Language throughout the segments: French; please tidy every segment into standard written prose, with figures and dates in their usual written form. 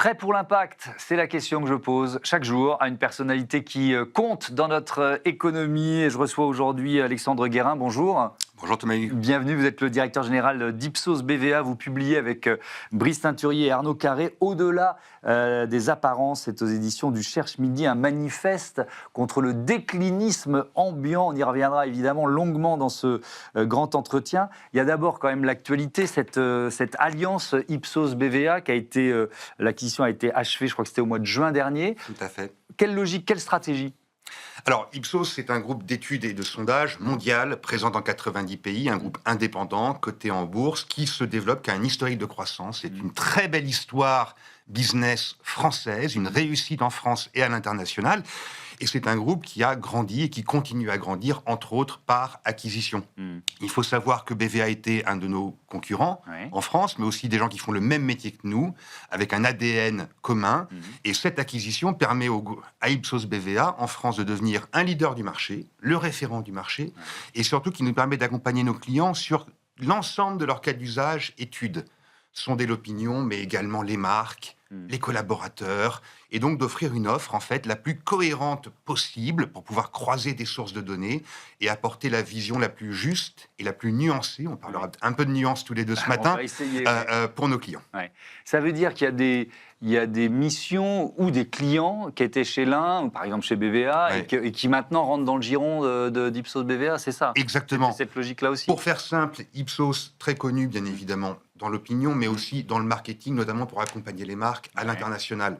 Prêt pour l'impact? C'est la question que je pose chaque jour à une personnalité qui compte dans notre économie. Et je reçois aujourd'hui Alexandre Guérin. Bonjour. Bonjour Thomas. Bienvenue, vous êtes le directeur général d'Ipsos BVA. Vous publiez avec Brice Teinturier et Arnaud Carré Au-delà des apparences. C'est aux éditions du Cherche Midi, un manifeste contre le déclinisme ambiant. On y reviendra évidemment longuement dans ce grand entretien. Il y a d'abord quand même l'actualité, cette alliance Ipsos BVA qui a été, l'acquisition a été achevée, je crois que c'était au mois de juin dernier. Tout à fait. Quelle logique, quelle stratégie ? Alors, Ipsos, c'est un groupe d'études et de sondages mondial, présent dans 90 pays, un groupe indépendant, coté en bourse, qui se développe, qui a un historique de croissance. C'est une très belle histoire business française, une réussite en France et à l'international. Et c'est un groupe qui a grandi et qui continue à grandir, entre autres, par acquisition. Il faut savoir que BVA était un de nos concurrents en France, mais aussi des gens qui font le même métier que nous, avec un ADN commun. Et cette acquisition permet à Ipsos BVA, en France, de devenir un leader du marché, le référent du marché, et surtout qui nous permet d'accompagner nos clients sur l'ensemble de leurs cas d'usage, études, sonder l'opinion, mais également les marques, les collaborateurs, et donc d'offrir une offre, en fait, la plus cohérente possible pour pouvoir croiser des sources de données et apporter la vision la plus juste et la plus nuancée, on parlera un peu de nuance tous les deux ce matin, pour nos clients. Ça veut dire qu'il y a des missions ou des clients qui étaient chez l'un, par exemple chez BVA, et qui maintenant rentrent dans le giron d'Ipsos BVA, c'est ça? Exactement. C'est cette logique-là aussi. Pour faire simple, Ipsos, très connu bien évidemment dans l'opinion, mais aussi dans le marketing, notamment pour accompagner les marques à l'international.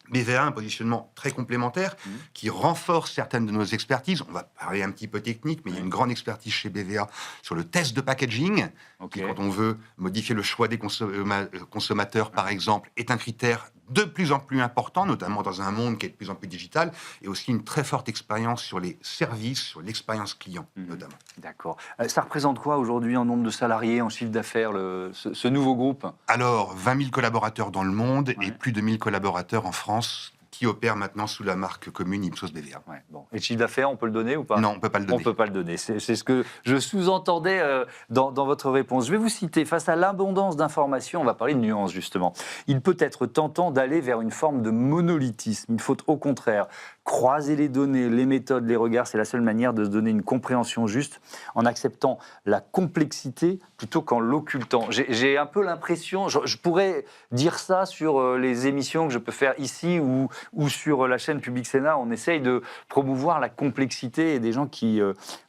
BVA a un positionnement très complémentaire qui renforce certaines de nos expertises. On va parler un petit peu technique, mais il y a une grande expertise chez BVA sur le test de packaging, qui, quand on veut modifier le choix des consommateurs, par exemple, est un critère de plus en plus important, notamment dans un monde qui est de plus en plus digital, et aussi une très forte expérience sur les services, sur l'expérience client, notamment. D'accord. Ça représente quoi aujourd'hui en nombre de salariés, en chiffre d'affaires, ce nouveau groupe? Alors, 20 000 collaborateurs dans le monde et plus de 1000 collaborateurs en France qui opèrent maintenant sous la marque commune Ipsos BVA. Bon. Et le chiffre d'affaires, on peut le donner ou pas? Non, on ne peut pas le donner. On ne peut pas le donner. C'est ce que je sous-entendais dans votre réponse. Je vais vous citer, face à l'abondance d'informations, on va parler de nuances justement. Il peut être tentant d'aller vers une forme de monolithisme. Il faut au contraire croiser les données, les méthodes, les regards. C'est la seule manière de se donner une compréhension juste en acceptant la complexité plutôt qu'en l'occultant. J'ai un peu l'impression, je pourrais dire ça sur les émissions que je peux faire ici ou sur la chaîne Public Sénat, on essaye de promouvoir la complexité et des gens qui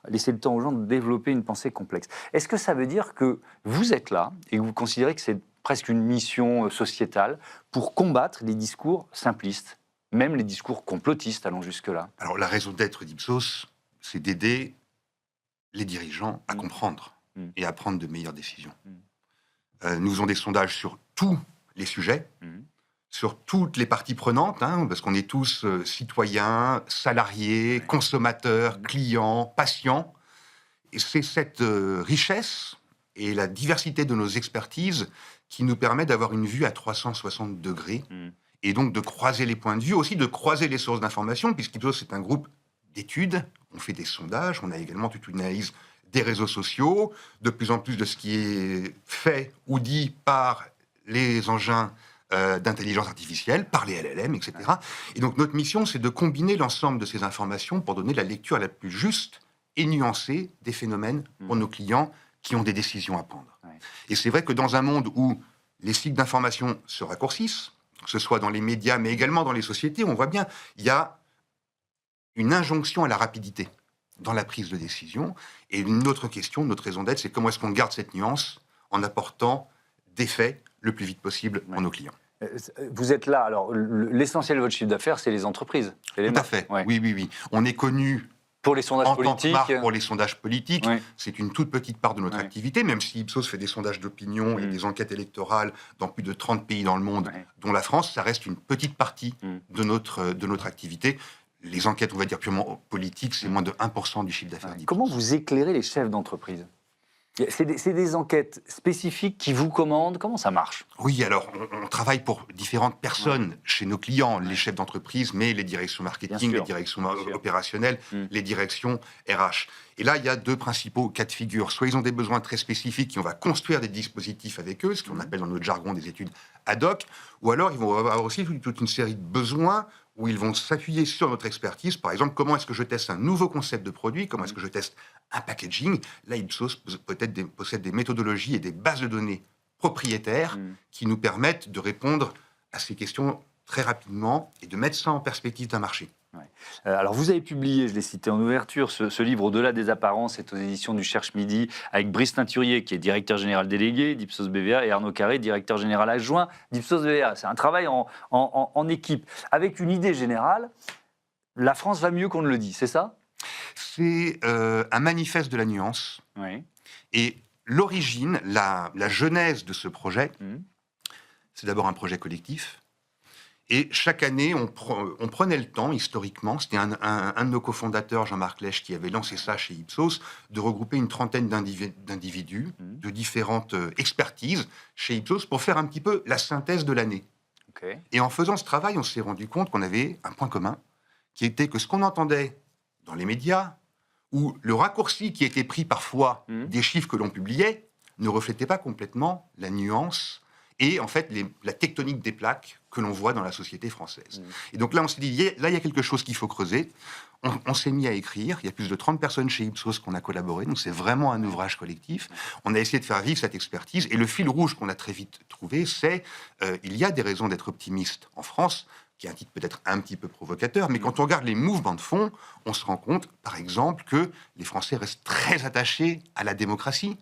laissent le temps aux gens de développer une pensée complexe. Est-ce que ça veut dire que vous êtes là et que vous considérez que c'est presque une mission sociétale pour combattre les discours simplistes, même les discours complotistes, allons jusque-là? Alors, la raison d'être d'Ipsos, c'est d'aider les dirigeants à comprendre et à prendre de meilleures décisions. Nous faisons des sondages sur tous les sujets, sur toutes les parties prenantes, parce qu'on est tous citoyens, salariés, consommateurs, clients, patients. Et c'est cette richesse et la diversité de nos expertises qui nous permet d'avoir une vue à 360 degrés et donc de croiser les points de vue, aussi de croiser les sources d'information, puisqu'Ipsos, c'est un groupe d'études, on fait des sondages, on a également toute une analyse des réseaux sociaux, de plus en plus de ce qui est fait ou dit par les engins d'intelligence artificielle, par les LLM, etc. Et donc notre mission, c'est de combiner l'ensemble de ces informations pour donner la lecture la plus juste et nuancée des phénomènes pour nos clients qui ont des décisions à prendre. Et c'est vrai que dans un monde où les cycles d'information se raccourcissent, que ce soit dans les médias, mais également dans les sociétés, on voit bien, il y a une injonction à la rapidité dans la prise de décision. Et une autre question, notre raison d'être, c'est comment est-ce qu'on garde cette nuance en apportant des faits le plus vite possible pour nos clients. Vous êtes là, alors l'essentiel de votre chiffre d'affaires, c'est les entreprises. Tout à fait, oui. On est connu pour les sondages politiques. En tant que marque pour les sondages politiques, c'est une toute petite part de notre activité, même si Ipsos fait des sondages d'opinion et des enquêtes électorales dans plus de 30 pays dans le monde, dont la France, ça reste une petite partie de notre activité. Les enquêtes, on va dire, purement politiques, c'est moins de 1% du chiffre d'affaires. Comment vous éclairez les chefs d'entreprise? C'est des enquêtes spécifiques qui vous commandent. Comment ça marche? Oui, alors on travaille pour différentes personnes chez nos clients, les chefs d'entreprise, mais les directions marketing, les directions opérationnelles, les directions RH. Et là, il y a deux principaux cas de figure. Soit ils ont des besoins très spécifiques et on va construire des dispositifs avec eux, ce qu'on appelle dans notre jargon des études ad hoc, ou alors ils vont avoir aussi toute une série de besoins où ils vont s'appuyer sur notre expertise. Par exemple, comment est-ce que je teste un nouveau concept de produit? Comment est-ce que je teste un packaging? Là, Ipsos possède des méthodologies et des bases de données propriétaires qui nous permettent de répondre à ces questions très rapidement et de mettre ça en perspective d'un marché. Ouais. Alors, vous avez publié, je l'ai cité en ouverture, ce livre Au-delà des apparences, c'est aux éditions du Cherche Midi, avec Brice Teinturier, qui est directeur général délégué d'Ipsos BVA, et Arnaud Carré, directeur général adjoint d'Ipsos BVA. C'est un travail en équipe, avec une idée générale. La France va mieux qu'on ne le dit, c'est ça? C'est un manifeste de la nuance. Oui. Et l'origine, la genèse de ce projet, c'est d'abord un projet collectif. Et chaque année, on prenait le temps, historiquement, c'était un de nos cofondateurs, Jean-Marc Lèche, qui avait lancé ça chez Ipsos, de regrouper une trentaine d'individus de différentes expertises chez Ipsos pour faire un petit peu la synthèse de l'année. Okay. Et en faisant ce travail, on s'est rendu compte qu'on avait un point commun, qui était que ce qu'on entendait dans les médias, ou le raccourci qui était pris parfois des chiffres que l'on publiait, ne reflétait pas complètement la nuance et en fait la tectonique des plaques que l'on voit dans la société française. Et donc là, on s'est dit, là, il y a quelque chose qu'il faut creuser. On s'est mis à écrire. Il y a plus de 30 personnes chez Ipsos qu'on a collaboré. Donc c'est vraiment un ouvrage collectif. On a essayé de faire vivre cette expertise. Et le fil rouge qu'on a très vite trouvé, c'est il y a des raisons d'être optimiste en France, qui est un titre peut-être un petit peu provocateur, mais quand on regarde les mouvements de fond, on se rend compte, par exemple, que les Français restent très attachés à la démocratie.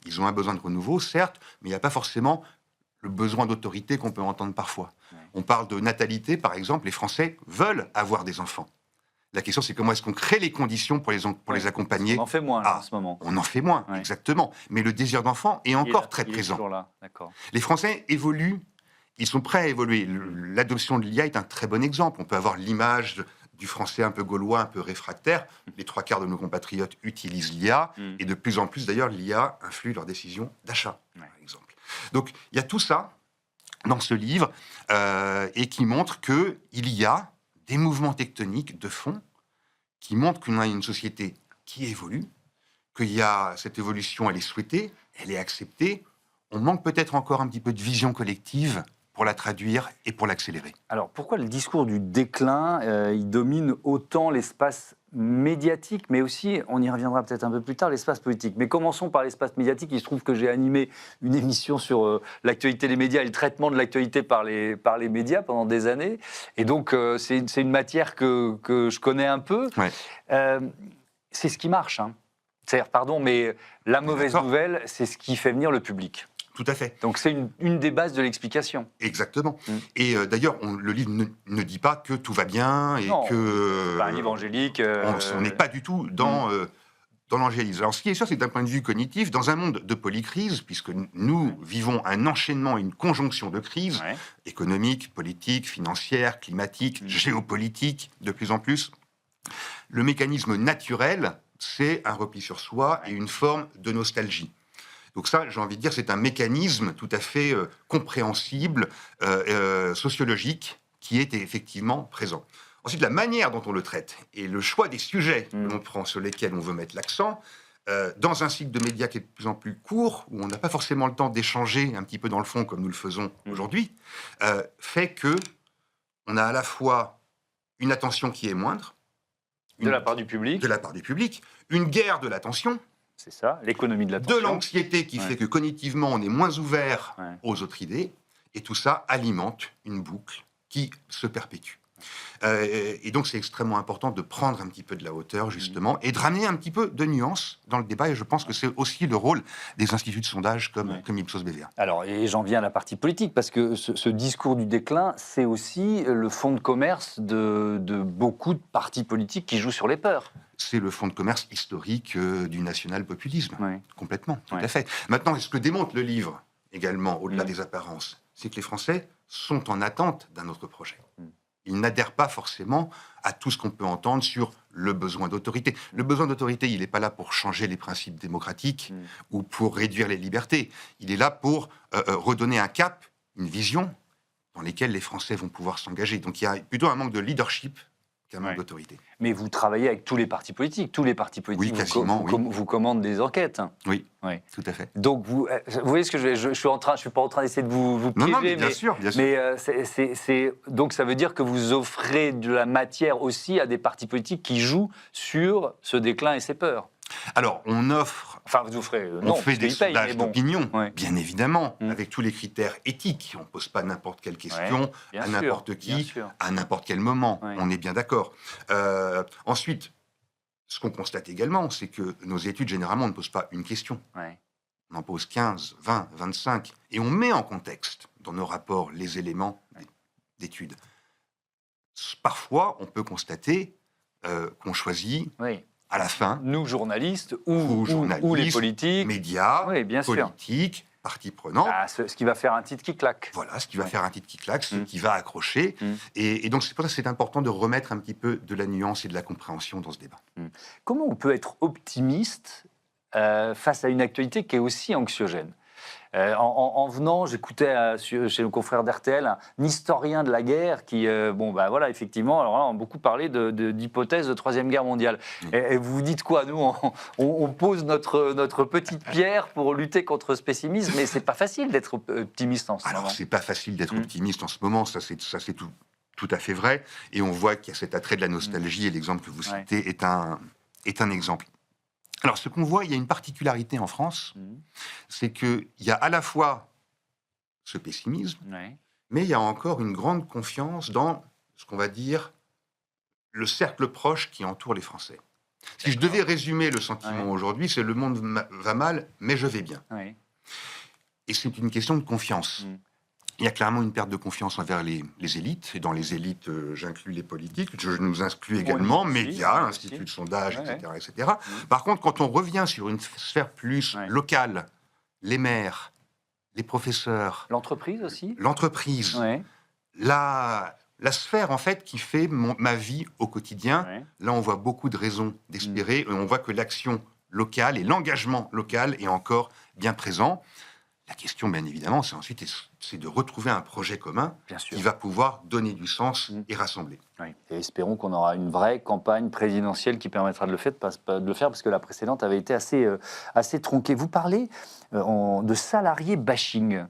Ils ont un besoin de renouveau, certes, mais il n'y a pas forcément le besoin d'autorité qu'on peut entendre parfois. On parle de natalité, par exemple, les Français veulent avoir des enfants. La question, c'est comment est-ce qu'on crée les conditions pour les accompagner. On en fait moins là, en ce moment. On en fait moins, exactement. Mais le désir d'enfant est encore très présent. Toujours là. D'accord. Les Français évoluent. Ils sont prêts à évoluer. L'adoption de l'IA est un très bon exemple. On peut avoir l'image du français un peu gaulois, un peu réfractaire. Les 3/4 de nos compatriotes utilisent l'IA. Et de plus en plus, d'ailleurs, l'IA influe leurs décisions d'achat, par exemple. Donc, il y a tout ça dans ce livre et qui montre qu'il y a des mouvements tectoniques de fond qui montrent qu'on a une société qui évolue, qu'il y a cette évolution, elle est souhaitée, elle est acceptée. On manque peut-être encore un petit peu de vision collective pour la traduire et pour l'accélérer. Alors, pourquoi le discours du déclin, il domine autant l'espace médiatique, mais aussi, on y reviendra peut-être un peu plus tard, l'espace politique. Mais commençons par l'espace médiatique. Il se trouve que j'ai animé une émission sur l'actualité des médias et le traitement de l'actualité par les médias pendant des années. Et donc, c'est une matière que je connais un peu. Ouais. C'est ce qui marche, hein. C'est-à-dire, pardon, mais la mauvaise nouvelle, c'est ce qui fait venir le public. Tout à fait. Donc c'est une des bases de l'explication. Exactement. Et d'ailleurs, le livre ne dit pas que tout va bien et que... C'est pas un livre angélique. On n'est pas du tout dans l'angélisme. Alors ce qui est sûr, c'est que d'un point de vue cognitif, dans un monde de polycrise, puisque nous vivons un enchaînement, une conjonction de crises économiques, politiques, financières, climatiques, géopolitiques, de plus en plus, le mécanisme naturel, c'est un repli sur soi et une forme de nostalgie. Donc ça, j'ai envie de dire, c'est un mécanisme tout à fait compréhensible, sociologique, qui est effectivement présent. Ensuite, la manière dont on le traite et le choix des sujets que l'on prend, sur lesquels on veut mettre l'accent, dans un cycle de médias qui est de plus en plus court, où on n'a pas forcément le temps d'échanger un petit peu dans le fond, comme nous le faisons aujourd'hui, fait que on a à la fois une attention qui est moindre, de la part du public, une guerre de l'attention. C'est ça, l'économie de l'attention. De l'anxiété qui fait que cognitivement, on est moins ouvert aux autres idées. Et tout ça alimente une boucle qui se perpétue. Et donc, c'est extrêmement important de prendre un petit peu de la hauteur, justement, et de ramener un petit peu de nuance dans le débat. Et je pense que c'est aussi le rôle des instituts de sondage comme Ipsos BVA. Alors, et j'en viens à la partie politique, parce que ce discours du déclin, c'est aussi le fonds de commerce de beaucoup de partis politiques qui jouent sur les peurs. C'est le fonds de commerce historique du national-populisme, complètement, tout à fait. Maintenant, ce que démontre le livre, également, au-delà des apparences, c'est que les Français sont en attente d'un autre projet. ils n'adhèrent pas forcément à tout ce qu'on peut entendre sur le besoin d'autorité. Le besoin d'autorité, il n'est pas là pour changer les principes démocratiques ou pour réduire les libertés. Il est là pour redonner un cap, une vision dans lesquelles les Français vont pouvoir s'engager. Donc il y a plutôt un manque de leadership qu'un manque d'autorité. Mais vous travaillez avec tous les partis politiques. Tous les partis politiques vous commandent des enquêtes. Oui, tout à fait. Donc vous voyez ce que je suis pas en train d'essayer de vous piéger. Non, mais bien sûr. Mais donc ça veut dire que vous offrez de la matière aussi à des partis politiques qui jouent sur ce déclin et ces peurs. Alors, on offre... Enfin, vous offrez... on fait des sondages d'opinion, ouais. bien évidemment, avec tous les critères éthiques. On ne pose pas n'importe quelle question à n'importe qui, à n'importe quel moment. Ouais. On est bien d'accord. Ensuite, ce qu'on constate également, c'est que nos études, généralement, ne posent pas une question. Ouais. On en pose 15, 20, 25. Et on met en contexte, dans nos rapports, les éléments d'études. Parfois, on peut constater qu'on choisit... à la fin, nous journalistes ou les politiques, médias, politiques, parties prenantes. Ce qui va faire un titre qui claque. Voilà, ce qui va faire un titre qui claque, ce qui va accrocher. Et donc c'est pour ça que c'est important de remettre un petit peu de la nuance et de la compréhension dans ce débat. Comment on peut être optimiste face à une actualité qui est aussi anxiogène ? En venant, j'écoutais chez nos confrères d'RTL un historien de la guerre qui, effectivement, alors là, on a beaucoup parlé d'hypothèse de Troisième Guerre mondiale. Et vous vous dites quoi ? Nous, on pose notre petite pierre pour lutter contre ce pessimisme, mais c'est pas facile d'être optimiste en ce moment. Alors, c'est pas facile d'être optimiste en ce moment, ça c'est tout à fait vrai. Et on voit qu'il y a cet attrait de la nostalgie, et l'exemple que vous citez est un exemple. Alors, ce qu'on voit, il y a une particularité en France, c'est qu'il y a à la fois ce pessimisme, mais il y a encore une grande confiance dans ce qu'on va dire le cercle proche qui entoure les Français. Si je devais résumer le sentiment aujourd'hui, c'est le monde va mal, mais je vais bien. Et c'est une question de confiance. Il y a clairement une perte de confiance envers les élites, et dans les élites, j'inclus les politiques, je nous inclus également, médias, instituts de sondage, etc. Par contre, quand on revient sur une sphère plus locale, les maires, les professeurs... L'entreprise aussi ? L'entreprise, la sphère, en fait, qui fait ma vie au quotidien, là, on voit beaucoup de raisons d'espérer, et on voit que l'action locale et l'engagement local est encore bien présent. La question, bien évidemment, c'est de retrouver un projet commun qui va pouvoir donner du sens et rassembler. Et espérons qu'on aura une vraie campagne présidentielle qui permettra de le faire, parce que la précédente avait été assez tronquée. Vous parlez de salarié bashing.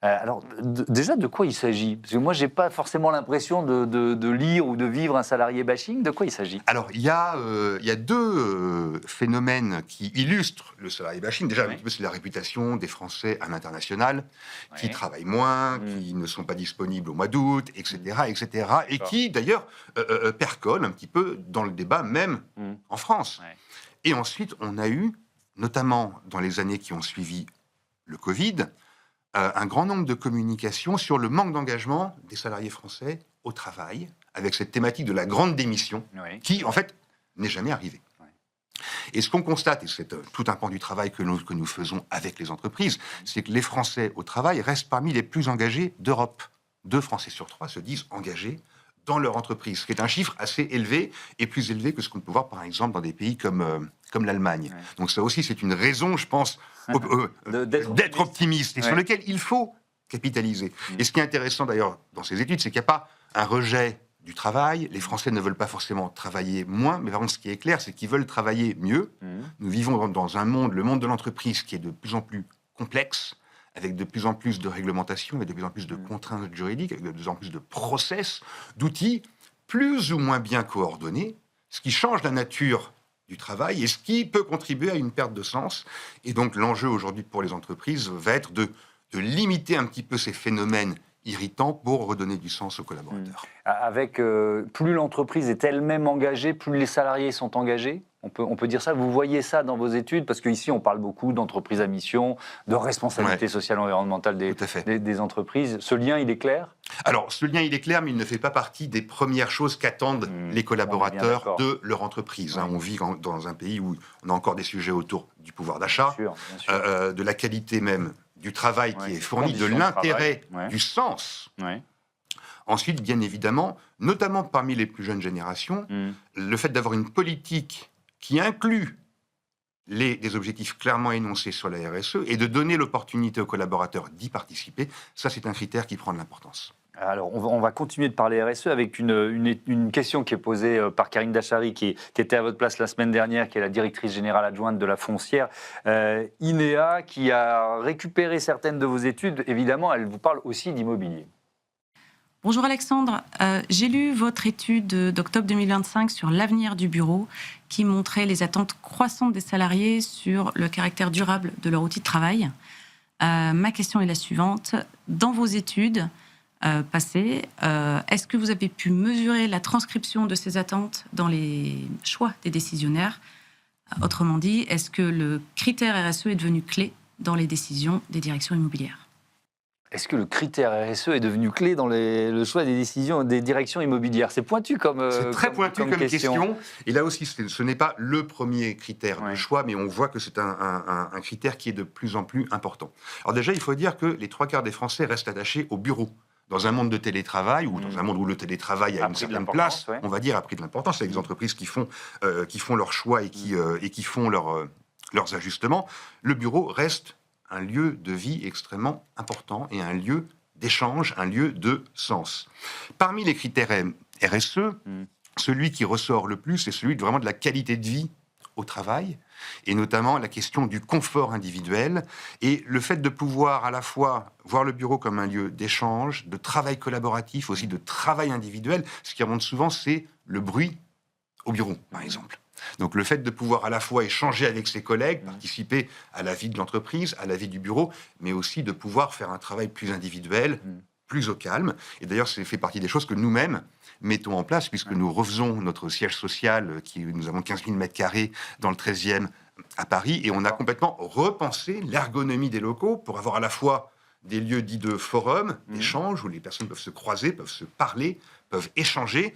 Alors, déjà, de quoi il s'agit ? Parce que moi, je n'ai pas forcément l'impression de lire ou de vivre un salarié bashing. De quoi il s'agit ? Alors, il y a deux phénomènes qui illustrent le salarié bashing. Déjà, un petit peu, c'est la réputation des Français à l'international, qui travaillent moins, qui ne sont pas disponibles au mois d'août, etc., et qui, d'ailleurs, percolent un petit peu dans le débat, même en France. Et ensuite, on a eu, notamment dans les années qui ont suivi le Covid, un grand nombre de communications sur le manque d'engagement des salariés français au travail, avec cette thématique de la grande démission, qui, en fait, n'est jamais arrivée. Et ce qu'on constate, et c'est tout un pan du travail que nous faisons avec les entreprises, c'est que les Français au travail restent parmi les plus engagés d'Europe. 2 Français sur 3 se disent engagés dans leur entreprise, ce qui est un chiffre assez élevé, et plus élevé que ce qu'on peut voir, par exemple, dans des pays comme l'Allemagne. Donc ça aussi, c'est une raison, je pense, d'être optimiste, et sur lequel il faut capitaliser. Et ce qui est intéressant, d'ailleurs, dans ces études, c'est qu'il n'y a pas un rejet du travail. Les Français ne veulent pas forcément travailler moins, mais par contre, ce qui est clair, c'est qu'ils veulent travailler mieux. Nous vivons dans un monde, le monde de l'entreprise, qui est de plus en plus complexe, avec de plus en plus de réglementations, avec de plus en plus de contraintes juridiques, avec de plus en plus de process, d'outils plus ou moins bien coordonnés, ce qui change la nature du travail et ce qui peut contribuer à une perte de sens. Et donc l'enjeu aujourd'hui pour les entreprises va être de limiter un petit peu ces phénomènes irritants pour redonner du sens aux collaborateurs. Avec plus l'entreprise est elle-même engagée, plus les salariés sont engagés. On peut dire ça. Vous voyez ça dans vos études, parce qu'ici on parle beaucoup d'entreprises à mission, de responsabilité sociale et environnementale des entreprises. Ce lien, il est clair ? Alors, ce lien, il est clair, mais il ne fait pas partie des premières choses qu'attendent les collaborateurs de leur entreprise. On vit dans un pays où on a encore des sujets autour du pouvoir d'achat, bien sûr. De la qualité même du travail qui est fourni, de l'intérêt, du sens. Ensuite, bien évidemment, notamment parmi les plus jeunes générations, le fait d'avoir une politique qui inclut des objectifs clairement énoncés sur la RSE et de donner l'opportunité aux collaborateurs d'y participer, ça c'est un critère qui prend de l'importance. Alors, on va continuer de parler RSE avec une question qui est posée par Karine Dachary, qui était à votre place la semaine dernière, qui est la directrice générale adjointe de la foncière. INEA, qui a récupéré certaines de vos études. Évidemment, elle vous parle aussi d'immobilier. Bonjour Alexandre, j'ai lu votre étude d'octobre 2025 sur l'avenir du bureau qui montrait les attentes croissantes des salariés sur le caractère durable de leur outil de travail. Ma question est la suivante. Dans vos études passées, est-ce que vous avez pu mesurer la transcription de ces attentes dans les choix des décisionnaires ? Autrement dit, est-ce que le critère RSE est devenu clé dans les décisions des directions immobilières ? Est-ce que le critère RSE est devenu clé dans le choix des décisions des directions immobilières ? C'est pointu c'est très pointu comme question. Et là aussi, ce n'est pas le premier critère de choix, mais on voit que c'est un critère qui est de plus en plus important. Alors déjà, il faut dire que les 3/4 des Français restent attachés au bureau. Dans un monde de télétravail, ou dans un monde où le télétravail a une certaine place, on va dire, a pris de l'importance, avec des entreprises qui font leurs choix et qui font leurs ajustements, le bureau reste un lieu de vie extrêmement important et un lieu d'échange, un lieu de sens. Parmi les critères RSE, celui qui ressort le plus, c'est celui vraiment de la qualité de vie au travail, et notamment la question du confort individuel, et le fait de pouvoir à la fois voir le bureau comme un lieu d'échange, de travail collaboratif, aussi de travail individuel. Ce qui remonte souvent, c'est le bruit au bureau, par exemple. Donc le fait de pouvoir à la fois échanger avec ses collègues, participer à la vie de l'entreprise, à la vie du bureau, mais aussi de pouvoir faire un travail plus individuel, plus au calme. Et d'ailleurs, ça fait partie des choses que nous-mêmes mettons en place, puisque nous refaisons notre siège social, nous avons 15 000 mètres carrés dans le 13e à Paris, et on a complètement repensé l'ergonomie des locaux pour avoir à la fois des lieux dits de forum, d'échange, où les personnes peuvent se croiser, peuvent se parler, peuvent échanger,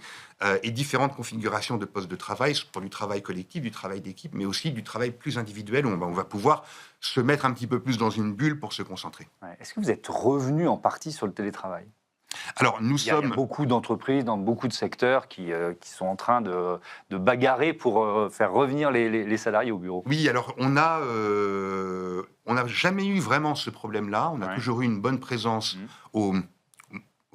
et différentes configurations de postes de travail, pour du travail collectif, du travail d'équipe, mais aussi du travail plus individuel, où on va pouvoir se mettre un petit peu plus dans une bulle pour se concentrer. Est-ce que vous êtes revenu en partie sur le télétravail ? Alors, il y a beaucoup d'entreprises dans beaucoup de secteurs qui sont en train de bagarrer pour faire revenir les salariés au bureau. Oui, alors on n'a jamais eu vraiment ce problème-là. On a toujours eu une bonne présence au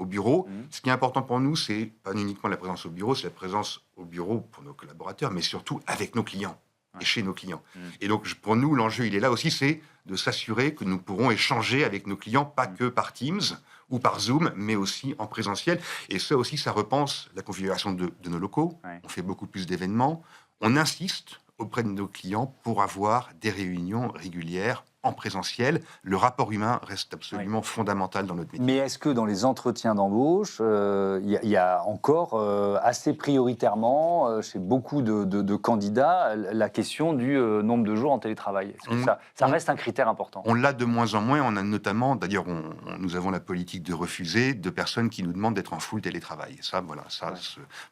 bureau. Ce qui est important pour nous, c'est pas uniquement la présence au bureau, c'est la présence au bureau pour nos collaborateurs, mais surtout avec nos clients et chez nos clients. Et donc, pour nous, l'enjeu, il est là aussi, c'est de s'assurer que nous pourrons échanger avec nos clients, pas que par Teams ou par Zoom, mais aussi en présentiel. Et ça aussi, ça repense la configuration de nos locaux. On fait beaucoup plus d'événements. On insiste auprès de nos clients pour avoir des réunions régulières en présentiel. Le rapport humain reste absolument fondamental dans notre métier. Mais est-ce que dans les entretiens d'embauche, il y a encore assez prioritairement, chez beaucoup de candidats, la question du nombre de jours en télétravail ? Est-ce que ça reste un critère important ? On l'a de moins en moins. On a notamment, d'ailleurs, nous avons la politique de refuser de personnes qui nous demandent d'être en full télétravail. Et ça, voilà,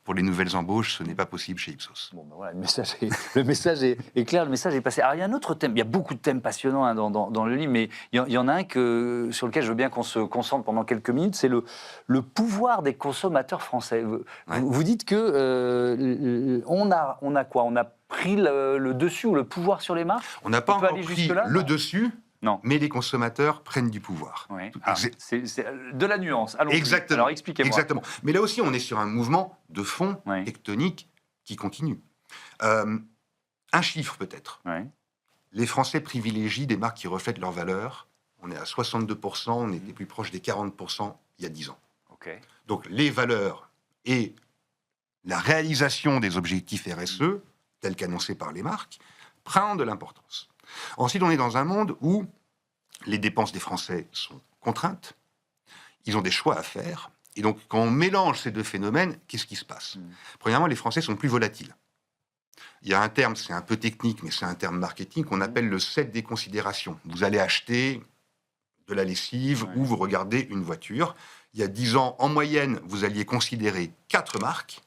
pour les nouvelles embauches, ce n'est pas possible chez Ipsos. Bon, ben voilà, le message est clair, le message est passé. Alors, il y a un autre thème, il y a beaucoup de thèmes passionnants dans le livre, mais il y en a un sur lequel je veux bien qu'on se concentre pendant quelques minutes, c'est le pouvoir des consommateurs français. Vous dites que on a quoi ? On a pris le dessus ou le pouvoir sur les marques ? On n'a pas encore pris le dessus. Non. Mais les consommateurs prennent du pouvoir. Oui. C'est de la nuance. Allons-y. Exactement. Alors expliquez-moi. Exactement. Mais là aussi, on est sur un mouvement de fond tectonique qui continue. Un chiffre peut-être. Oui. Les Français privilégient des marques qui reflètent leurs valeurs. On est à 62%, on était plus proche des 40% il y a 10 ans. Okay. Donc les valeurs et la réalisation des objectifs RSE, tels qu'annoncés par les marques, prennent de l'importance. Ensuite, on est dans un monde où les dépenses des Français sont contraintes, ils ont des choix à faire, et donc quand on mélange ces deux phénomènes, qu'est-ce qui se passe ? Premièrement, les Français sont plus volatiles. Il y a un terme, c'est un peu technique, mais c'est un terme marketing qu'on appelle le set des considérations. Vous allez acheter de la lessive ou vous regardez une voiture. Il y a 10 ans, en moyenne, vous alliez considérer 4 marques.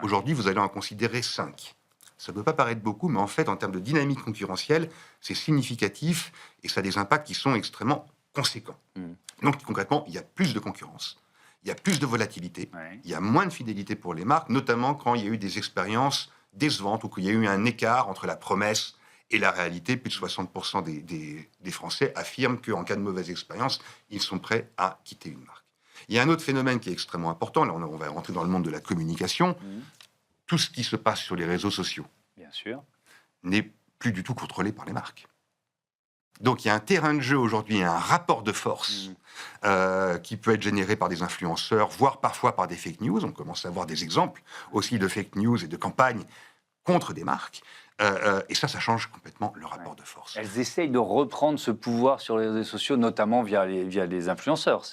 Aujourd'hui, vous allez en considérer 5. Ça ne peut pas paraître beaucoup, mais en fait, en termes de dynamique concurrentielle, c'est significatif et ça a des impacts qui sont extrêmement conséquents. Donc, concrètement, il y a plus de concurrence. il y a plus de volatilité, Ouais. il y a moins de fidélité pour les marques, notamment quand il y a eu des expériences décevantes ou qu'il y a eu un écart entre la promesse et la réalité. Plus de 60% des Français affirment qu'en cas de mauvaise expérience, ils sont prêts à quitter une marque. Il y a un autre phénomène qui est extrêmement important, là on va rentrer dans le monde de la communication, tout ce qui se passe sur les réseaux sociaux Bien sûr. n'est plus du tout contrôlé par les marques. Donc il y a un terrain de jeu aujourd'hui, un rapport de force qui peut être généré par des influenceurs, voire parfois par des fake news. On commence à avoir des exemples aussi de fake news et de campagnes contre des marques. Et ça change complètement le rapport de force. Elles essayent de reprendre ce pouvoir sur les réseaux sociaux, notamment via les influenceurs.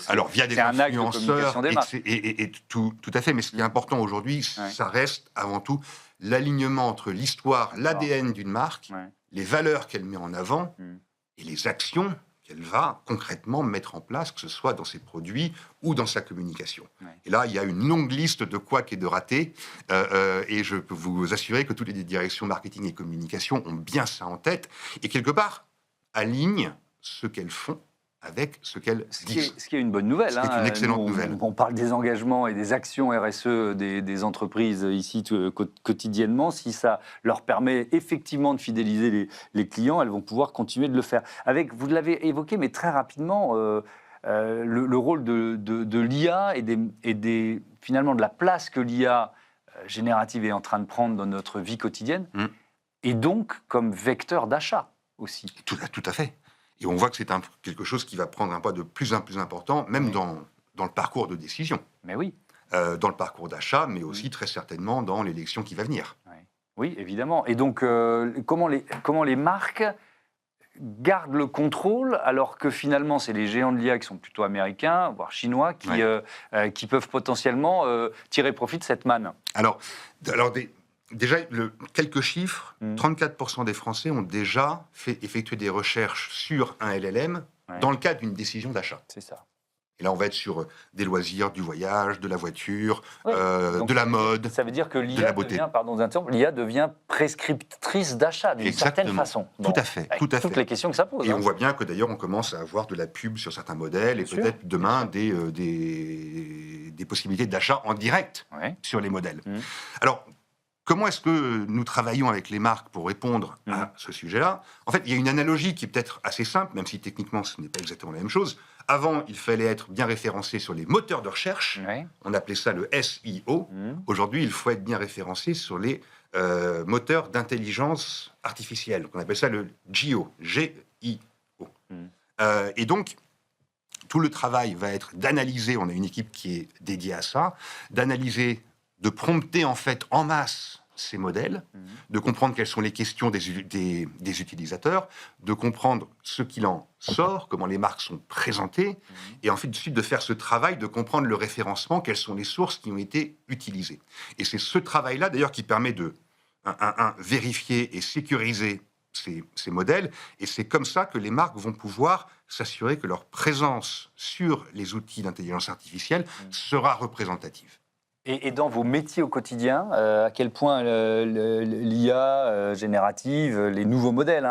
Alors, via des c'est un acte de influenceurs, communication des marques. et tout à fait, mais ce qui est important aujourd'hui, ça reste avant tout l'alignement entre l'histoire, l'ADN d'une marque, les valeurs qu'elle met en avant et les actions qu'elle va concrètement mettre en place, que ce soit dans ses produits ou dans sa communication. Et là, il y a une longue liste de couacs et de ratés, et je peux vous assurer que toutes les directions marketing et communication ont bien ça en tête, et quelque part, alignent ce qu'elles font avec ce qu'elles disent. Ce qui est une bonne nouvelle. Ce qui est une excellente nouvelle. On parle des engagements et des actions RSE des entreprises ici quotidiennement. Si ça leur permet effectivement de fidéliser les clients, elles vont pouvoir continuer de le faire. Vous l'avez évoqué, mais très rapidement, le rôle de l'IA et finalement de la place que l'IA générative est en train de prendre dans notre vie quotidienne, et donc comme vecteur d'achat aussi. Tout à fait. Et on voit que c'est quelque chose qui va prendre un poids de plus en plus important, même dans le parcours de décision. Mais oui. Dans le parcours d'achat, mais aussi très certainement dans l'élection qui va venir. Oui, évidemment. Et donc, comment les marques gardent le contrôle, alors que finalement, c'est les géants de l'IA qui sont plutôt américains, voire chinois, qui peuvent potentiellement tirer profit de cette manne. Déjà, quelques chiffres, 34% des Français ont déjà effectué des recherches sur un LLM dans le cadre d'une décision d'achat. C'est ça. Et là, on va être sur des loisirs, du voyage, de la voiture, de la mode, ça veut dire que de la beauté. l'IA devient prescriptrice d'achat d'une certaine façon. Tout à fait. Toutes les questions que ça pose. Et on voit bien que d'ailleurs, on commence à avoir de la pub sur certains modèles et peut-être demain des possibilités d'achat en direct sur les modèles. Alors, comment est-ce que nous travaillons avec les marques pour répondre à ce sujet-là ? En fait, il y a une analogie qui est peut-être assez simple, même si techniquement ce n'est pas exactement la même chose. Avant, il fallait être bien référencé sur les moteurs de recherche. On appelait ça le SEO. Aujourd'hui, il faut être bien référencé sur les moteurs d'intelligence artificielle. On appelle ça le GIO. G-I-O. Et donc, tout le travail va être d'analyser, on a une équipe qui est dédiée à ça, d'analyser, de prompter en fait en masse ces modèles, de comprendre quelles sont les questions des utilisateurs, de comprendre ce qu'il en sort, comment les marques sont présentées, et ensuite de faire ce travail de comprendre le référencement, quelles sont les sources qui ont été utilisées. Et c'est ce travail-là d'ailleurs qui permet de vérifier et sécuriser ces modèles, et c'est comme ça que les marques vont pouvoir s'assurer que leur présence sur les outils d'intelligence artificielle sera représentative. Et dans vos métiers au quotidien, à quel point l'IA générative, les nouveaux modèles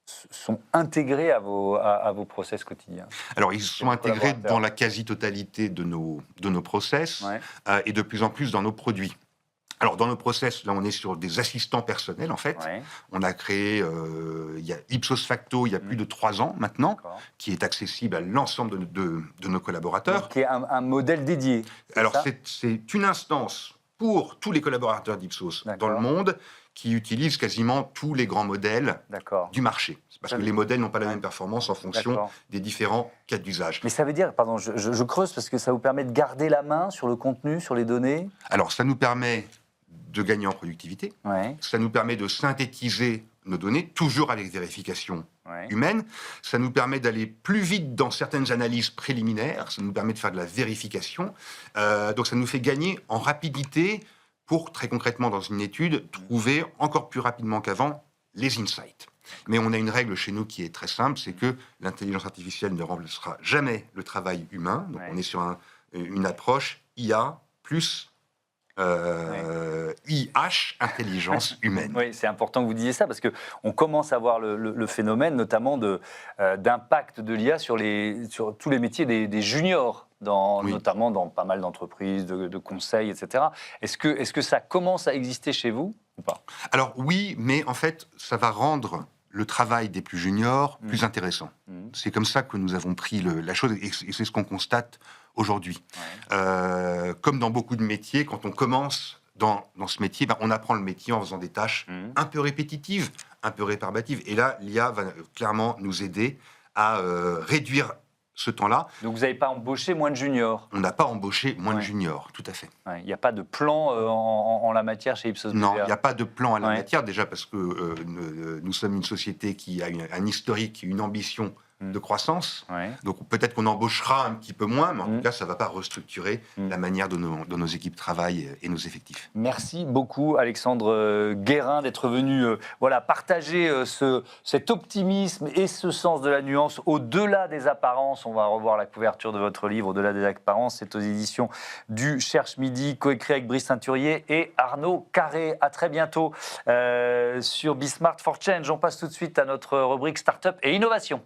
sont intégrés à vos process quotidiens ? Alors, ils sont intégrés dans la quasi-totalité de nos process et de plus en plus dans nos produits. Alors, dans nos process, là, on est sur des assistants personnels, en fait. On a créé, il y a Ipsos Facto, il y a plus de 3 ans maintenant, qui est accessible à l'ensemble de nos collaborateurs. Donc, qui est un modèle dédié. Alors, c'est une instance pour tous les collaborateurs d'Ipsos dans le monde qui utilisent quasiment tous les grands modèles du marché. Parce que les modèles n'ont pas la même performance en fonction des différents cas d'usage. Mais ça veut dire, pardon, je creuse, parce que ça vous permet de garder la main sur le contenu, sur les données ? Alors, ça nous permet de gagner en productivité. Ça nous permet de synthétiser nos données, toujours avec vérification humaine. Ça nous permet d'aller plus vite dans certaines analyses préliminaires. Ça nous permet de faire de la vérification. Donc ça nous fait gagner en rapidité pour, très concrètement, dans une étude, trouver encore plus rapidement qu'avant les insights. Mais on a une règle chez nous qui est très simple, c'est que l'intelligence artificielle ne remplacera jamais le travail humain. Donc on est sur une approche IA plus IH, intelligence humaine. Oui, c'est important que vous disiez ça parce qu'on commence à voir le phénomène notamment d'impact de l'IA sur tous les métiers des juniors, notamment dans pas mal d'entreprises, de conseils, etc. Est-ce que ça commence à exister chez vous ou pas? Alors oui, mais en fait, ça va rendre le travail des plus juniors plus intéressant. C'est comme ça que nous avons pris la chose, et c'est ce qu'on constate aujourd'hui. Ouais. Comme dans beaucoup de métiers, quand on commence dans ce métier, on apprend le métier en faisant des tâches un peu répétitives, un peu réparbatives. Et là, l'IA va clairement nous aider à réduire ce temps-là. Donc vous n'avez pas embauché moins de juniors? On n'a pas embauché moins de juniors, tout à fait. Il n'y a pas de plan en la matière chez Ipsos Non, BVA. il n'y a pas de plan à la matière, déjà parce que nous sommes une société qui a un historique, une ambition de croissance. Donc peut-être qu'on embauchera un petit peu moins, mais en tout cas, ça ne va pas restructurer la manière dont nos équipes travaillent et nos effectifs. Merci beaucoup, Alexandre Guérin, d'être venu partager cet optimisme et ce sens de la nuance au-delà des apparences. On va revoir la couverture de votre livre, Au-delà des apparences. C'est aux éditions du Cherche Midi, coécrit avec Brice Teinturier et Arnaud Carré. À très bientôt sur Be Smart for Change. On passe tout de suite à notre rubrique Startup et Innovation.